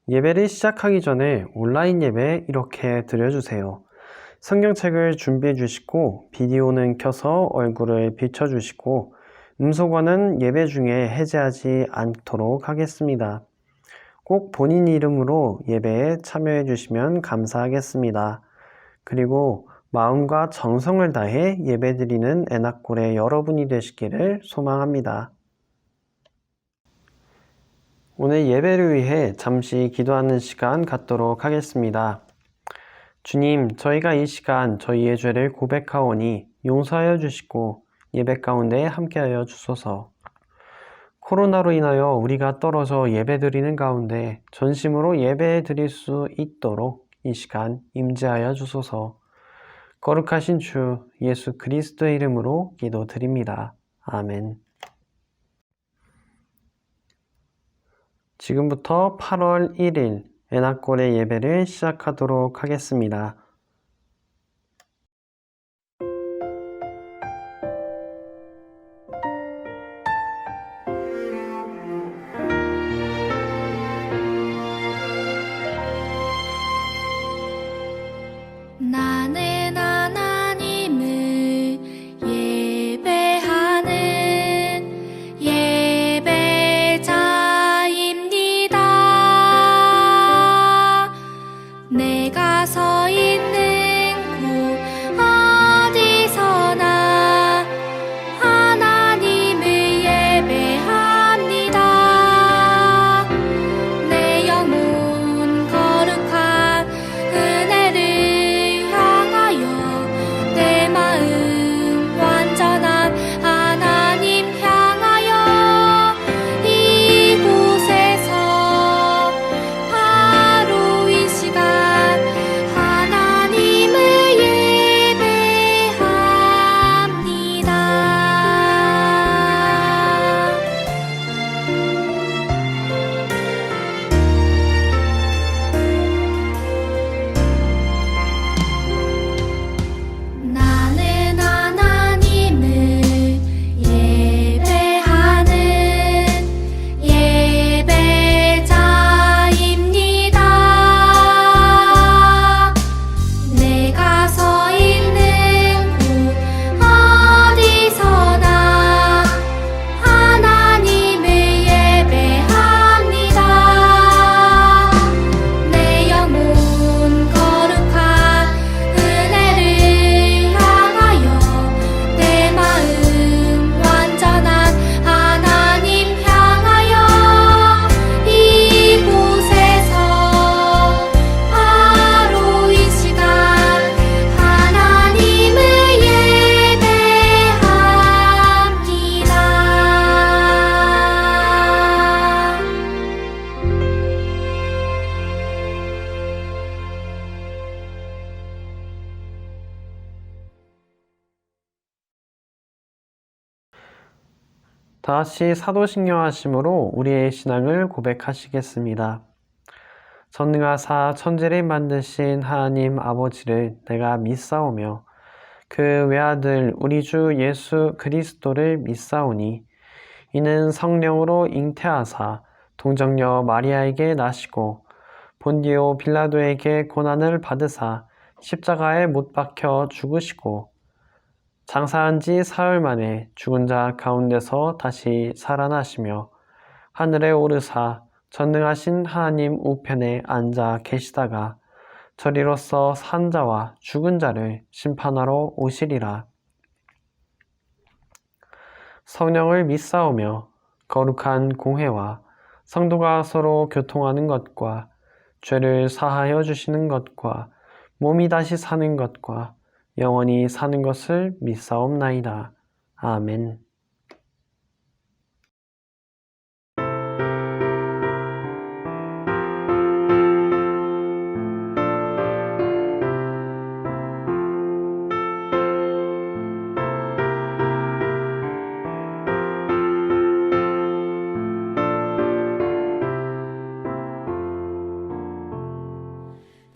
예배를 시작하기 전에 온라인 예배 이렇게 드려주세요. 성경책을 준비해 주시고 비디오는 켜서 얼굴을 비춰 주시고 음소거는 예배 중에 해제하지 않도록 하겠습니다. 꼭 본인 이름으로 예배에 참여해 주시면 감사하겠습니다. 그리고 마음과 정성을 다해 예배드리는 애낙골의 여러분이 되시기를 소망합니다. 오늘 예배를 위해 잠시 기도하는 시간 갖도록 하겠습니다. 주님, 저희가 이 시간 저희의 죄를 고백하오니 용서하여 주시고 예배 가운데 함께하여 주소서. 코로나로 인하여 우리가 떨어져 예배드리는 가운데 전심으로 예배 드릴 수 있도록 이 시간 임재하여 주소서. 거룩하신 주 예수 그리스도의 이름으로 기도드립니다. 아멘. 지금부터 8월 1일 애낙골의 예배를 시작하도록 하겠습니다. 나는 하나님을 예배하는 예배자입니다. 내가 서 있는 곳 어디서나 하나님을 예배합니다. 내 영혼 거룩한 은혜를 내 마음 완전한 하나님 향하여 이곳에서 바로 이 시간 하나님을 다시 사도신경 하심으로 우리의 신앙을 고백하시겠습니다. 전능하사 천지를 만드신 하나님 아버지를 내가 믿사오며 그 외아들 우리 주 예수 그리스도를 믿사오니 이는 성령으로 잉태하사 동정녀 마리아에게 나시고 본디오 빌라도에게 고난을 받으사 십자가에 못 박혀 죽으시고 장사한 지 사흘 만에 죽은 자 가운데서 다시 살아나시며 하늘에 오르사 전능하신 하나님 우편에 앉아 계시다가 저리로서 산 자와 죽은 자를 심판하러 오시리라. 성령을 믿사오며 거룩한 공회와 성도가 서로 교통하는 것과 죄를 사하여 주시는 것과 몸이 다시 사는 것과 영원히 사는 것을 믿사옵나이다. 아멘.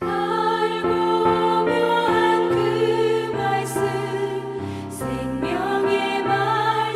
달고 묘한 그 말씀 생명의 말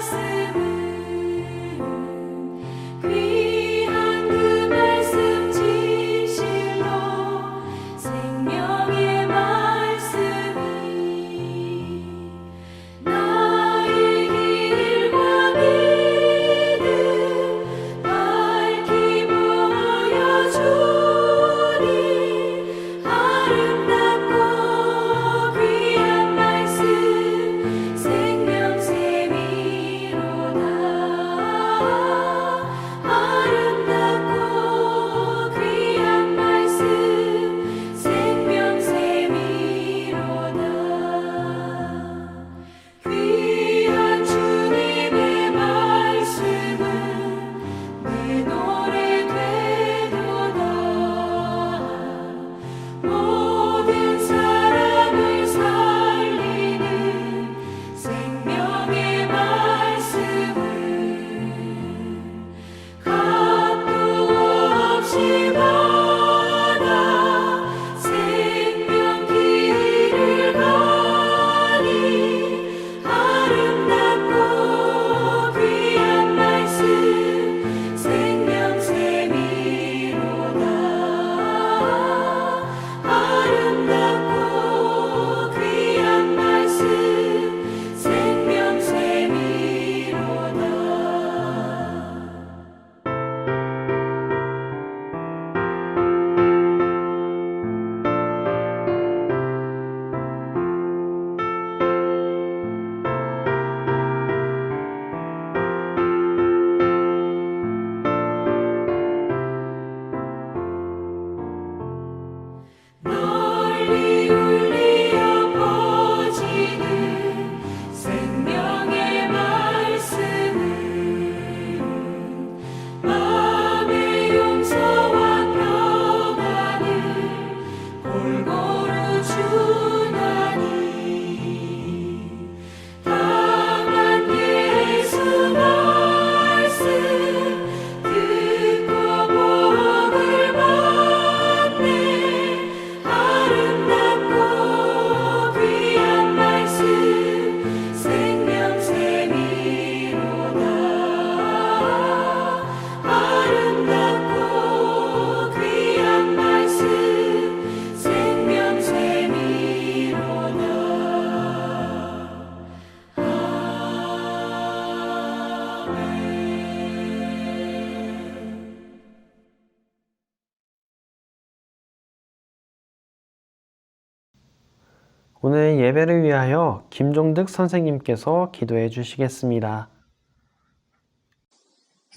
오늘 예배를 위하여 김종득 선생님께서 기도해 주시겠습니다.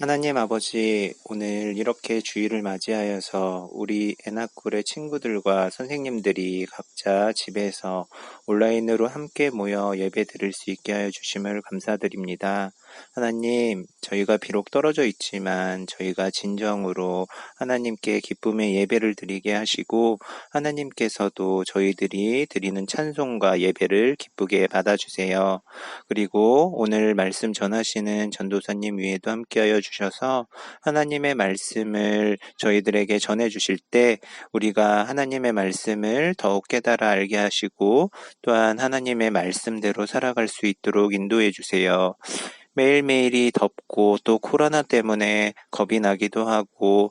하나님 아버지, 오늘 이렇게 주일을 맞이하여서 우리 애나꿀의 친구들과 선생님들이 각자 집에서 온라인으로 함께 모여 예배 드릴 수 있게 하여 주심을 감사드립니다. 하나님, 저희가 비록 떨어져 있지만 저희가 진정으로 하나님께 기쁨의 예배를 드리게 하시고 하나님께서도 저희들이 드리는 찬송과 예배를 기쁘게 받아주세요. 그리고 오늘 말씀 전하시는 전도사님 위에도 함께하여 주셔서 하나님의 말씀을 저희들에게 전해주실 때 우리가 하나님의 말씀을 더욱 깨달아 알게 하시고 또한 하나님의 말씀대로 살아갈 수 있도록 인도해 주세요. 매일매일이 덥고 또 코로나 때문에 겁이 나기도 하고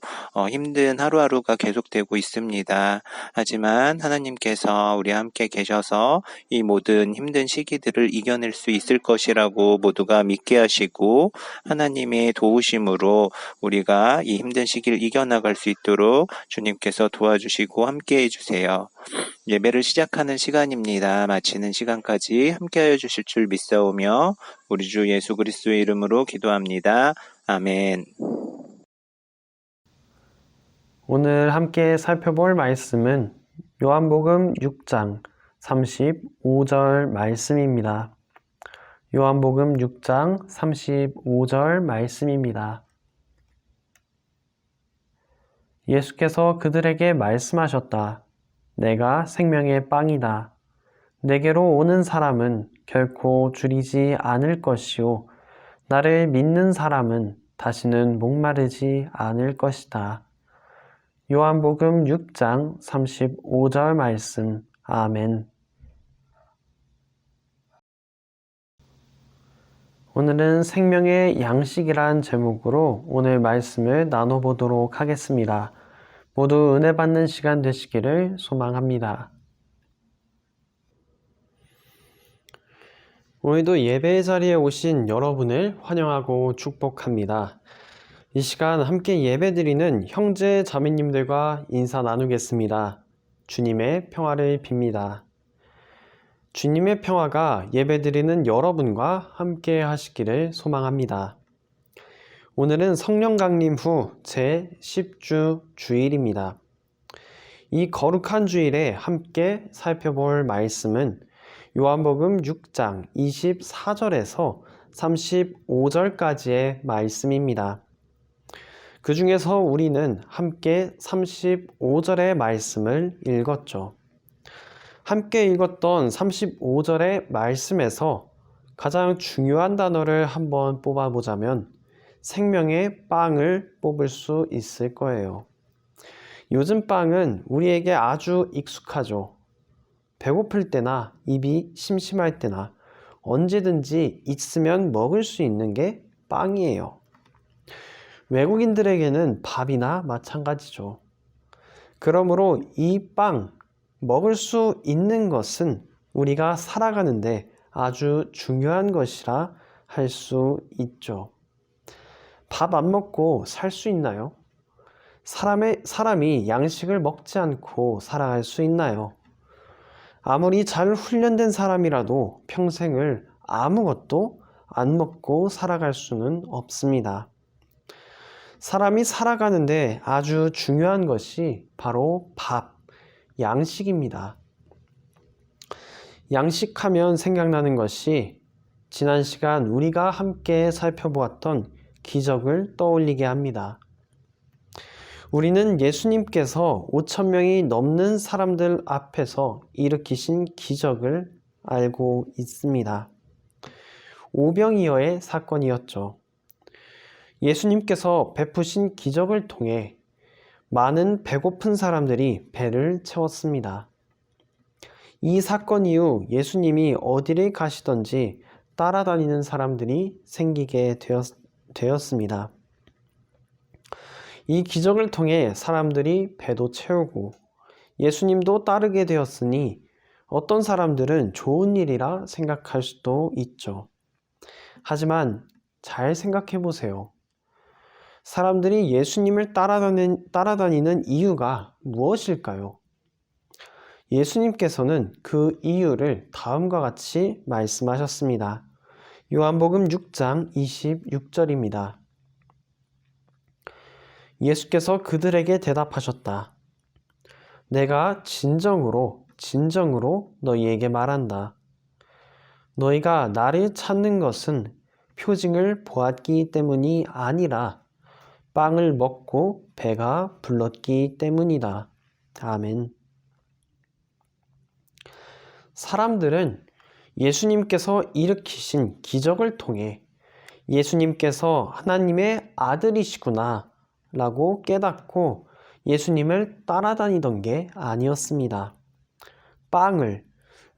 힘든 하루하루가 계속되고 있습니다. 하지만 하나님께서 우리와 함께 계셔서 이 모든 힘든 시기들을 이겨낼 수 있을 것이라고 모두가 믿게 하시고 하나님의 도우심으로 우리가 이 힘든 시기를 이겨나갈 수 있도록 주님께서 도와주시고 함께 해주세요. 예배를 시작하는 시간입니다. 마치는 시간까지 함께하여 주실 줄 믿사오며 우리 주 예수 그리스도의 이름으로 기도합니다. 아멘. 오늘 함께 살펴볼 말씀은 요한복음 6장 35절 말씀입니다. 요한복음 6장 35절 말씀입니다. 예수께서 그들에게 말씀하셨다. 내가 생명의 빵이다. 내게로 오는 사람은 결코 줄이지 않을 것이요. 나를 믿는 사람은 다시는 목마르지 않을 것이다. 요한복음 6장 35절 말씀. 아멘. 오늘은 생명의 양식이란 제목으로 오늘 말씀을 나눠보도록 하겠습니다. 모두 은혜 받는 시간 되시기를 소망합니다. 오늘도 예배 자리에 오신 여러분을 환영하고 축복합니다. 이 시간 함께 예배드리는 형제 자매님들과 인사 나누겠습니다. 주님의 평화를 빕니다. 주님의 평화가 예배드리는 여러분과 함께 하시기를 소망합니다. 오늘은 성령 강림 후 제10주 주일입니다. 이 거룩한 주일에 함께 살펴볼 말씀은 요한복음 6장 24절에서 35절까지의 말씀입니다. 그 중에서 우리는 함께 35절의 말씀을 읽었죠. 함께 읽었던 35절의 말씀에서 가장 중요한 단어를 한번 뽑아보자면 생명의 빵을 뽑을 수 있을 거예요. 요즘 빵은 우리에게 아주 익숙하죠. 배고플 때나 입이 심심할 때나 언제든지 있으면 먹을 수 있는 게 빵이에요. 외국인들에게는 밥이나 마찬가지죠. 그러므로 이 빵, 먹을 수 있는 것은 우리가 살아가는데 아주 중요한 것이라 할 수 있죠. 밥 안 먹고 살 수 있나요? 사람이 양식을 먹지 않고 살아갈 수 있나요? 아무리 잘 훈련된 사람이라도 평생을 아무것도 안 먹고 살아갈 수는 없습니다. 사람이 살아가는데 아주 중요한 것이 바로 밥, 양식입니다. 양식하면 생각나는 것이 지난 시간 우리가 함께 살펴보았던 기적을 떠올리게 합니다. 우리는 예수님께서 5,000명이 넘는 사람들 앞에서 일으키신 기적을 알고 있습니다. 오병이어의 사건이었죠. 예수님께서 베푸신 기적을 통해 많은 배고픈 사람들이 배를 채웠습니다. 이 사건 이후 예수님이 어디를 가시던지 따라다니는 사람들이 생기게 되었습니다. 이 기적을 통해 사람들이 배도 채우고 예수님도 따르게 되었으니 어떤 사람들은 좋은 일이라 생각할 수도 있죠. 하지만 잘 생각해 보세요. 사람들이 예수님을 따라다니는 이유가 무엇일까요? 예수님께서는 그 이유를 다음과 같이 말씀하셨습니다. 요한복음 6장 26절입니다. 예수께서 그들에게 대답하셨다. 내가 진정으로 너희에게 말한다. 너희가 나를 찾는 것은 표징을 보았기 때문이 아니라 빵을 먹고 배가 불렀기 때문이다. 아멘. 사람들은 예수님께서 일으키신 기적을 통해 예수님께서 하나님의 아들이시구나 라고 깨닫고 예수님을 따라다니던 게 아니었습니다.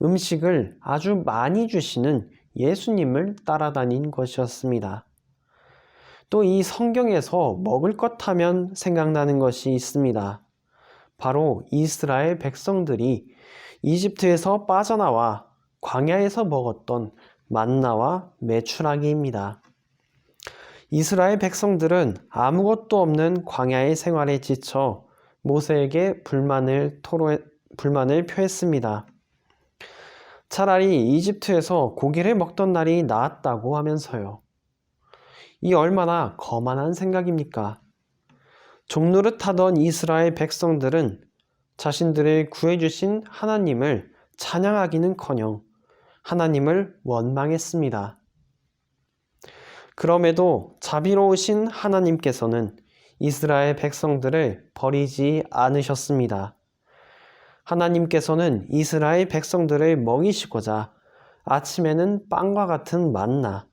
음식을 아주 많이 주시는 예수님을 따라다닌 것이었습니다. 또 이 성경에서 먹을 것 하면 생각나는 것이 있습니다. 바로 이스라엘 백성들이 이집트에서 빠져나와 광야에서 먹었던 만나와 메추라기입니다. 이스라엘 백성들은 아무것도 없는 광야의 생활에 지쳐 모세에게 불만을 표했습니다. 차라리 이집트에서 고기를 먹던 날이 나았다고 하면서요. 이 얼마나 거만한 생각입니까? 종노릇하던 이스라엘 백성들은 자신들을 구해주신 하나님을 찬양하기는커녕 하나님을 원망했습니다. 그럼에도 자비로우신 하나님께서는 이스라엘 백성들을 버리지 않으셨습니다. 하나님께서는 이스라엘 백성들을 먹이시고자 아침에는 빵과 같은 만나,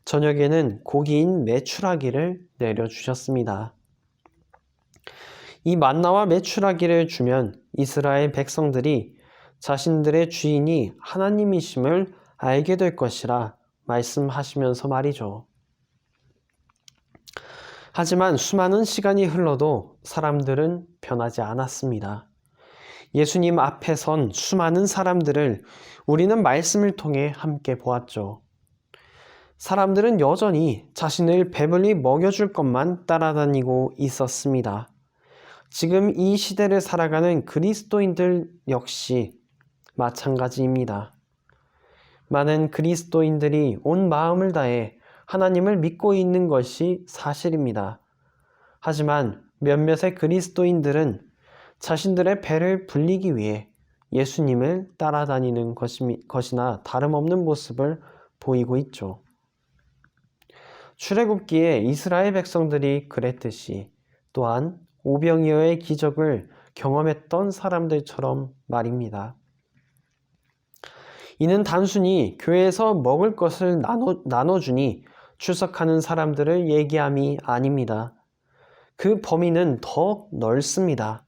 저녁에는 고기인 메추라기를 내려주셨습니다. 이 만나와 메추라기를 주면 이스라엘 백성들이 자신들의 주인이 하나님이심을 알게 될 것이라 말씀하시면서 말이죠. 하지만 수많은 시간이 흘러도 사람들은 변하지 않았습니다. 예수님 앞에 선 수많은 사람들을 우리는 말씀을 통해 함께 보았죠. 사람들은 여전히 자신을 배불리 먹여줄 것만 따라다니고 있었습니다. 지금 이 시대를 살아가는 그리스도인들 역시 마찬가지입니다. 많은 그리스도인들이 온 마음을 다해 하나님을 믿고 있는 것이 사실입니다. 하지만 몇몇의 그리스도인들은 자신들의 배를 불리기 위해 예수님을 따라다니는 것이나 다름없는 모습을 보이고 있죠. 출애굽기에 이스라엘 백성들이 그랬듯이 또한 오병이어의 기적을 경험했던 사람들처럼 말입니다. 이는 단순히 교회에서 먹을 것을 나눠주니 출석하는 사람들을 얘기함이 아닙니다. 그 범위는 더 넓습니다.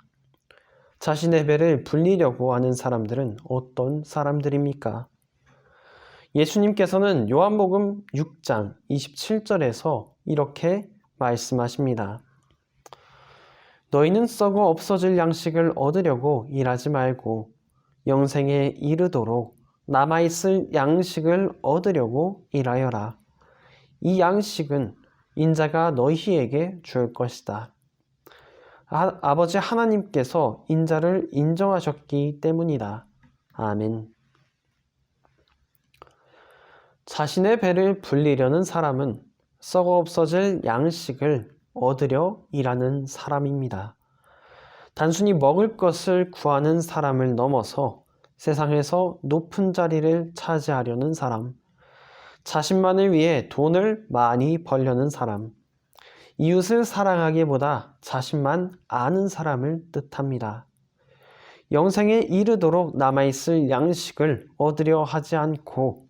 자신의 배를 불리려고 하는 사람들은 어떤 사람들입니까? 예수님께서는 요한복음 6장 27절에서 이렇게 말씀하십니다. 너희는 썩어 없어질 양식을 얻으려고 일하지 말고 영생에 이르도록 남아있을 양식을 얻으려고 일하여라. 이 양식은 인자가 너희에게 줄 것이다. 아버지 하나님께서 인자를 인정하셨기 때문이다. 아멘. 자신의 배를 불리려는 사람은 썩어 없어질 양식을 얻으려 일하는 사람입니다. 단순히 먹을 것을 구하는 사람을 넘어서 세상에서 높은 자리를 차지하려는 사람, 자신만을 위해 돈을 많이 벌려는 사람, 이웃을 사랑하기보다 자신만 아는 사람을 뜻합니다. 영생에 이르도록 남아있을 양식을 얻으려 하지 않고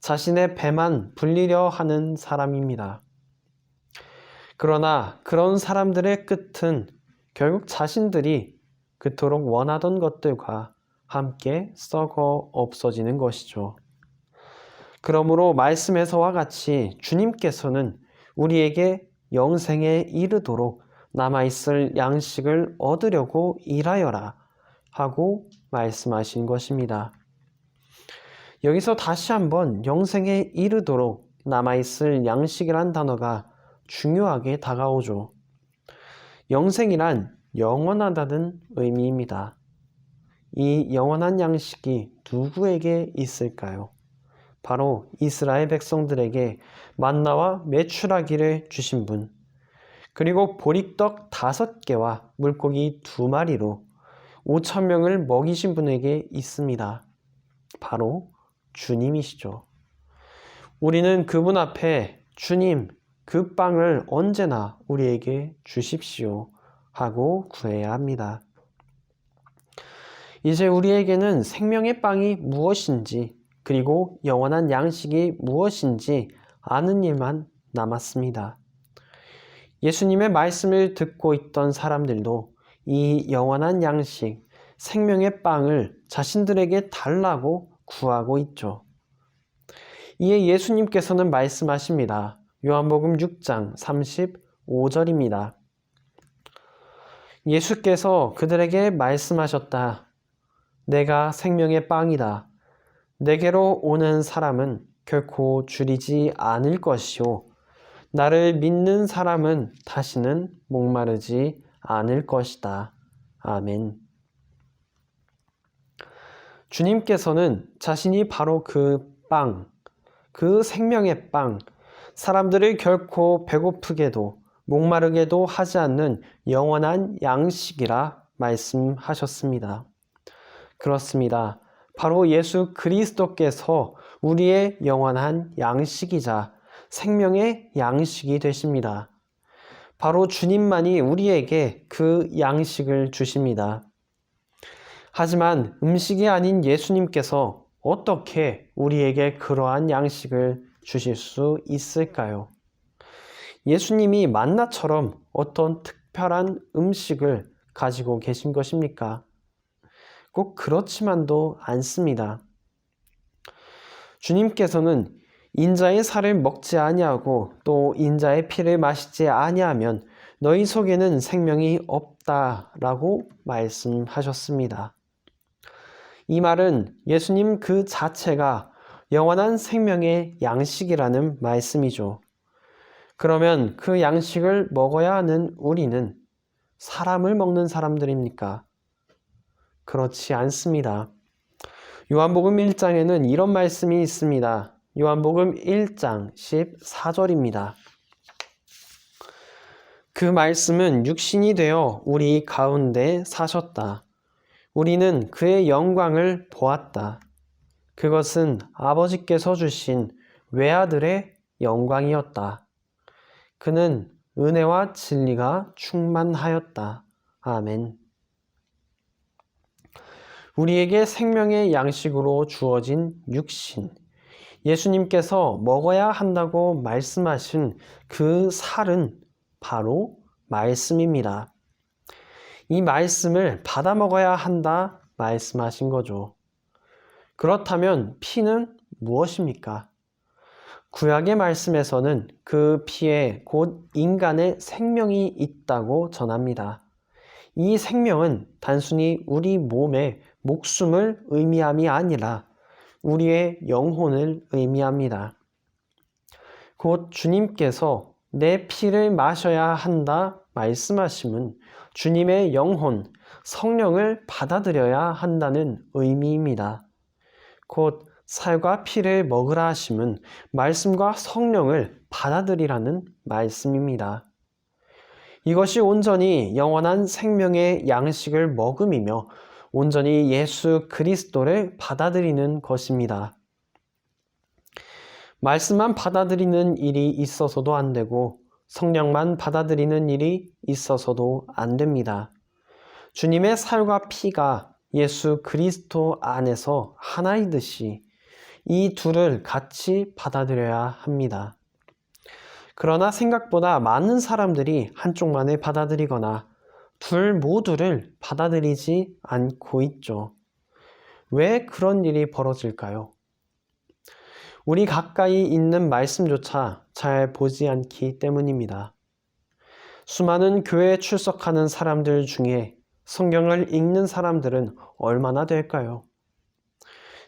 자신의 배만 불리려 하는 사람입니다. 그러나 그런 사람들의 끝은 결국 자신들이 그토록 원하던 것들과 함께 썩어 없어지는 것이죠. 그러므로 말씀에서와 같이 주님께서는 우리에게 영생에 이르도록 남아있을 양식을 얻으려고 일하여라 하고 말씀하신 것입니다. 여기서 다시 한번 영생에 이르도록 남아있을 양식이란 단어가 중요하게 다가오죠. 영생이란 영원하다는 의미입니다. 이 영원한 양식이 누구에게 있을까요? 바로 이스라엘 백성들에게 만나와 메추라기를 주신 분, 그리고 보리떡 5개와 물고기 2마리로 5,000명을 먹이신 분에게 있습니다. 바로 주님이시죠. 우리는 그분 앞에 주님, 그 빵을 언제나 우리에게 주십시오 하고 구해야 합니다. 이제 우리에게는 생명의 빵이 무엇인지, 그리고 영원한 양식이 무엇인지 아는 일만 남았습니다. 예수님의 말씀을 듣고 있던 사람들도 이 영원한 양식, 생명의 빵을 자신들에게 달라고 구하고 있죠. 이에 예수님께서는 말씀하십니다. 요한복음 6장 35절입니다. 예수께서 그들에게 말씀하셨다. 내가 생명의 빵이다. 내게로 오는 사람은 결코 줄이지 않을 것이요. 나를 믿는 사람은 다시는 목마르지 않을 것이다. 아멘. 주님께서는 자신이 바로 그 빵, 그 생명의 빵, 사람들을 결코 배고프게도 목마르게도 하지 않는 영원한 양식이라 말씀하셨습니다. 그렇습니다. 바로 예수 그리스도께서 우리의 영원한 양식이자 생명의 양식이 되십니다. 바로 주님만이 우리에게 그 양식을 주십니다. 하지만 음식이 아닌 예수님께서 어떻게 우리에게 그러한 양식을 주실 수 있을까요? 예수님이 만나처럼 어떤 특별한 음식을 가지고 계신 것입니까? 꼭 그렇지만도 않습니다. 주님께서는 인자의 살을 먹지 아니하고 또 인자의 피를 마시지 아니하면 너희 속에는 생명이 없다라고 말씀하셨습니다. 이 말은 예수님 그 자체가 영원한 생명의 양식이라는 말씀이죠. 그러면 그 양식을 먹어야 하는 우리는 사람을 먹는 사람들입니까? 그렇지 않습니다. 요한복음 1장에는 이런 말씀이 있습니다. 요한복음 1장 14절입니다. 그 말씀은 육신이 되어 우리 가운데 사셨다. 우리는 그의 영광을 보았다. 그것은 아버지께서 주신 외아들의 영광이었다. 그는 은혜와 진리가 충만하였다. 아멘. 우리에게 생명의 양식으로 주어진 육신, 예수님께서 먹어야 한다고 말씀하신 그 살은 바로 말씀입니다. 이 말씀을 받아 먹어야 한다 말씀하신 거죠. 그렇다면 피는 무엇입니까? 구약의 말씀에서는 그 피에 곧 인간의 생명이 있다고 전합니다. 이 생명은 단순히 우리 몸의 목숨을 의미함이 아니라 우리의 영혼을 의미합니다. 곧 주님께서 내 피를 마셔야 한다 말씀하심은 주님의 영혼, 성령을 받아들여야 한다는 의미입니다. 곧 살과 피를 먹으라 하심은 말씀과 성령을 받아들이라는 말씀입니다. 이것이 온전히 영원한 생명의 양식을 먹음이며 온전히 예수 그리스도를 받아들이는 것입니다. 말씀만 받아들이는 일이 있어서도 안 되고 성령만 받아들이는 일이 있어서도 안 됩니다. 주님의 살과 피가 예수 그리스도 안에서 하나이듯이 이 둘을 같이 받아들여야 합니다. 그러나 생각보다 많은 사람들이 한쪽만을 받아들이거나 둘 모두를 받아들이지 않고 있죠. 왜 그런 일이 벌어질까요? 우리 가까이 있는 말씀조차 잘 보지 않기 때문입니다. 수많은 교회에 출석하는 사람들 중에 성경을 읽는 사람들은 얼마나 될까요?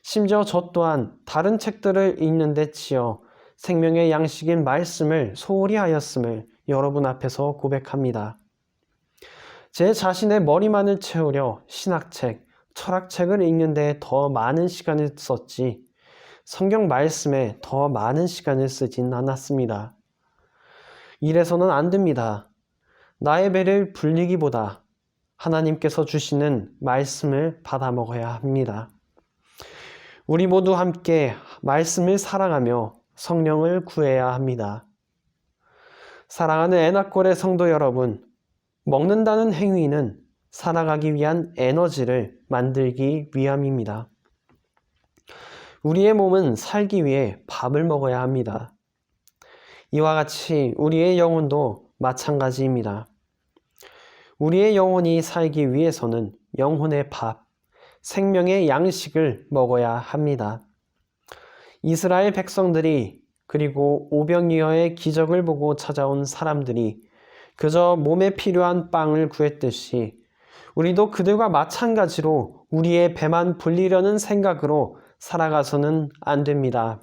심지어 저 또한 다른 책들을 읽는 데 치여 생명의 양식인 말씀을 소홀히 하였음을 여러분 앞에서 고백합니다. 제 자신의 머리만을 채우려 신학책, 철학책을 읽는데 더 많은 시간을 썼지 성경 말씀에 더 많은 시간을 쓰진 않았습니다. 이래서는 안 됩니다. 나의 배를 불리기보다 하나님께서 주시는 말씀을 받아 먹어야 합니다. 우리 모두 함께 말씀을 사랑하며 성령을 구해야 합니다. 사랑하는 애나골의 성도 여러분, 먹는다는 행위는 살아가기 위한 에너지를 만들기 위함입니다. 우리의 몸은 살기 위해 밥을 먹어야 합니다. 이와 같이 우리의 영혼도 마찬가지입니다. 우리의 영혼이 살기 위해서는 영혼의 밥, 생명의 양식을 먹어야 합니다. 이스라엘 백성들이 그리고 오병이어의 기적을 보고 찾아온 사람들이 그저 몸에 필요한 빵을 구했듯이 우리도 그들과 마찬가지로 우리의 배만 불리려는 생각으로 살아가서는 안 됩니다.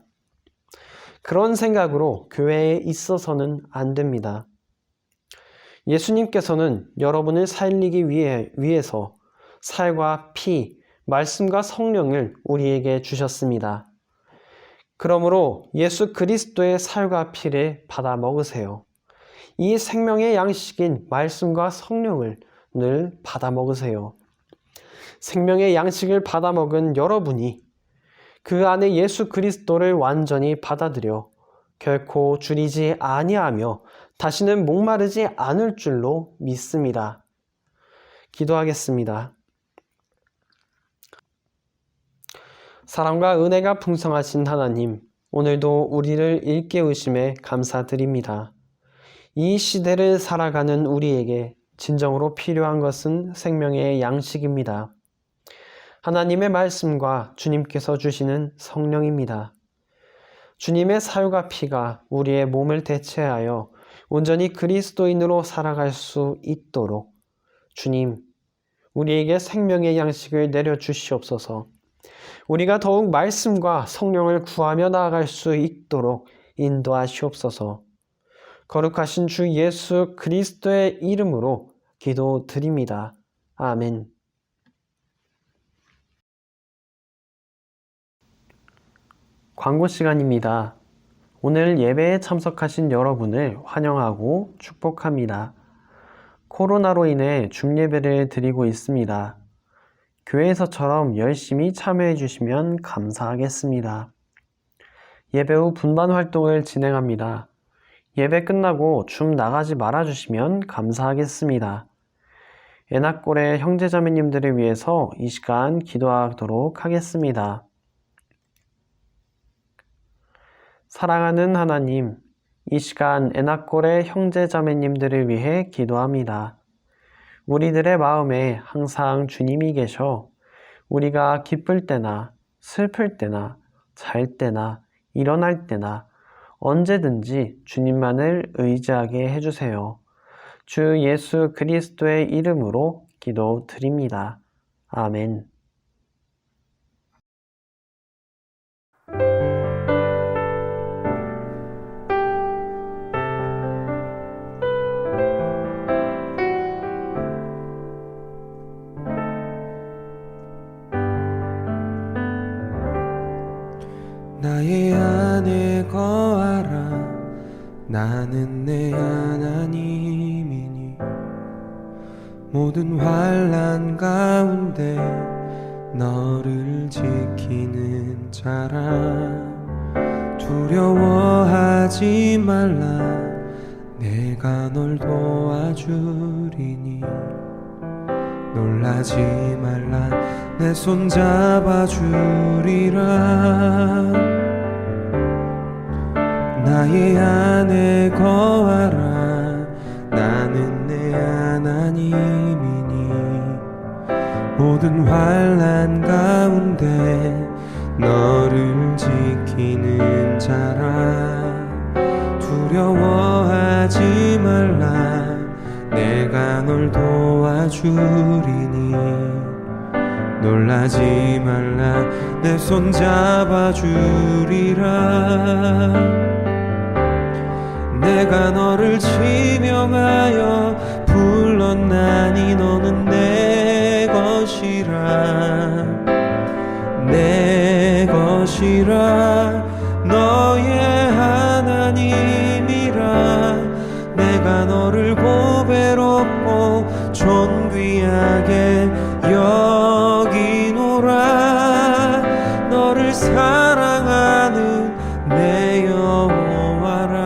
그런 생각으로 교회에 있어서는 안 됩니다. 예수님께서는 여러분을 살리기 위해서 살과 피, 말씀과 성령을 우리에게 주셨습니다. 그러므로 예수 그리스도의 살과 피를 받아 먹으세요. 이 생명의 양식인 말씀과 성령을 늘 받아 먹으세요. 생명의 양식을 받아 먹은 여러분이 그 안에 예수 그리스도를 완전히 받아들여 결코 줄이지 아니하며 다시는 목마르지 않을 줄로 믿습니다. 기도하겠습니다. 사랑과 은혜가 풍성하신 하나님, 오늘도 우리를 일깨우심에 감사드립니다. 이 시대를 살아가는 우리에게 진정으로 필요한 것은 생명의 양식입니다. 하나님의 말씀과 주님께서 주시는 성령입니다. 주님의 살과 피가 우리의 몸을 대체하여 온전히 그리스도인으로 살아갈 수 있도록 주님, 우리에게 생명의 양식을 내려주시옵소서. 우리가 더욱 말씀과 성령을 구하며 나아갈 수 있도록 인도하시옵소서. 거룩하신 주 예수 그리스도의 이름으로 기도드립니다. 아멘. 광고 시간입니다. 오늘 예배에 참석하신 여러분을 환영하고 축복합니다. 코로나로 인해 중예배를 드리고 있습니다. 교회에서처럼 열심히 참여해 주시면 감사하겠습니다. 예배 후 분반 활동을 진행합니다. 예배 끝나고 줌 나가지 말아주시면 감사하겠습니다. 애나골의 형제자매님들을 위해서 이 시간 기도하도록 하겠습니다. 사랑하는 하나님, 이 시간 애나골의 형제자매님들을 위해 기도합니다. 우리들의 마음에 항상 주님이 계셔 우리가 기쁠 때나 슬플 때나 잘 때나 일어날 때나 언제든지 주님만을 의지하게 해주세요. 주 예수 그리스도의 이름으로 기도드립니다. 아멘. 나의 안에 거하라. 나는 내 하나님이니 모든 환난 가운데 너를 지키는 자라. 두려워하지 말라. 내가 널 도와주리니 놀라지 말라. 내 손 잡아주리라. 나의 안에 거하라. 나는 내 하나님이니 모든 환난 가운데 너를 지키는 자라. 두려워하지 말라. 내가 널 도와주리니 놀라지 말라. 내 손 잡아주리라. 내가 너를 지명하여 불렀나니 너는 내 것이라. 것이라 너의 하나님이라 내가 너를 보배롭고 존귀하게 여기노라 너를 사랑하는 내 여호와라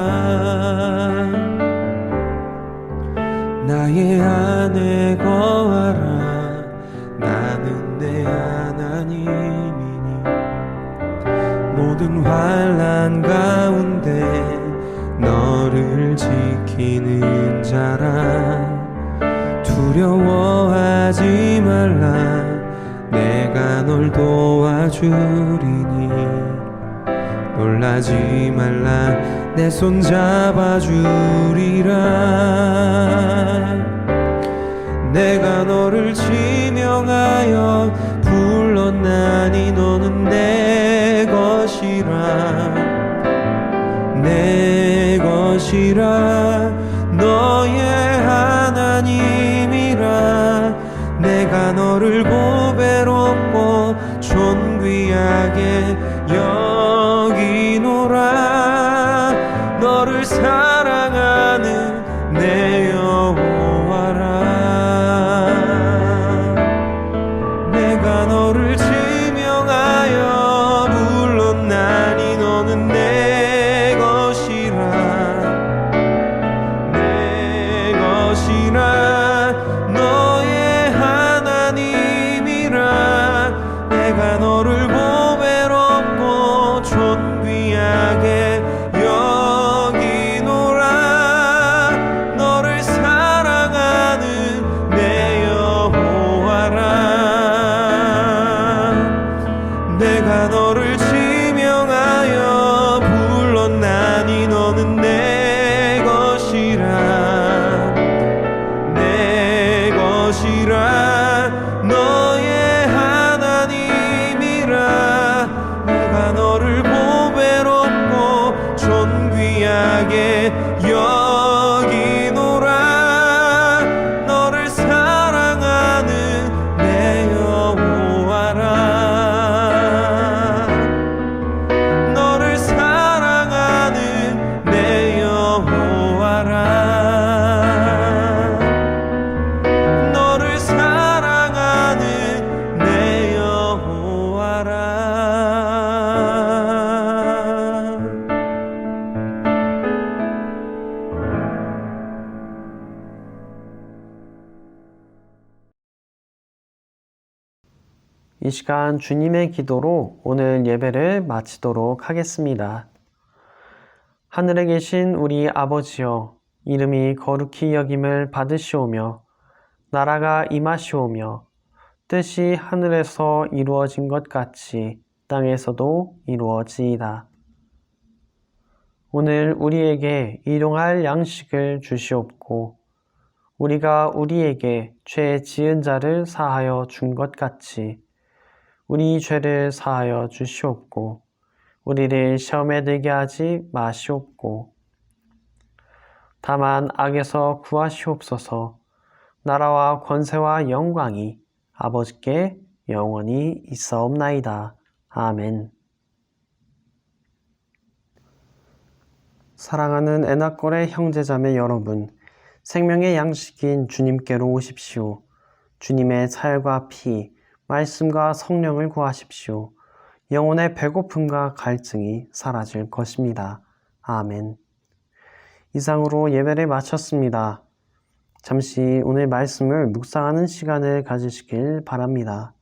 나의 안에 거하라 나는 내 하나님이니 모든 환난 가운데 너를 지키는 자라 두려워하지 말라 내가 널 도와주리니 놀라지 말라 내 손 잡아주리라 내가 너를 지명하여 불렀나니 너는 내 것이라 너의 하나님이라 내가 너를 보배롭고 존귀하게 여기노라 너를 사랑하는 내 여호와라 내가 너를 지명하여 불렀나니 너는 내 것이라 너의 하나님이라 내가 너를 보배롭고 존귀하게 여기노라 너를 사랑하는 내 여호와라 내가 너를 지명하여 불렀나니 너는 내 것이라 너의 하나님이라 내가 너를 보배롭고 존귀하게 여기노라 너를 사랑하는 내 여호와라 너를 사랑하는 내 여호와라 너를 사랑하는 내 여호와라 이 시간 주님의 기도로 오늘 예배를 마치도록 하겠습니다. 하늘에 계신 우리 아버지여, 이름이 거룩히 여김을 받으시오며 나라가 임하시오며 뜻이 하늘에서 이루어진 것 같이 땅에서도 이루어지이다. 오늘 우리에게 일용할 양식을 주시옵고 우리가 우리에게 죄 지은 자를 사하여 준 것 같이 우리 죄를 사하여 주시옵고 우리를 시험에 들게 하지 마시옵고 다만 악에서 구하시옵소서. 나라와 권세와 영광이 아버지께 영원히 있사옵나이다. 아멘. 사랑하는 에나꼴의 형제자매 여러분, 생명의 양식인 주님께로 오십시오. 주님의 살과 피, 말씀과 성령을 구하십시오. 영혼의 배고픔과 갈증이 사라질 것입니다. 아멘. 이상으로 예배를 마쳤습니다. 잠시 오늘 말씀을 묵상하는 시간을 가지시길 바랍니다.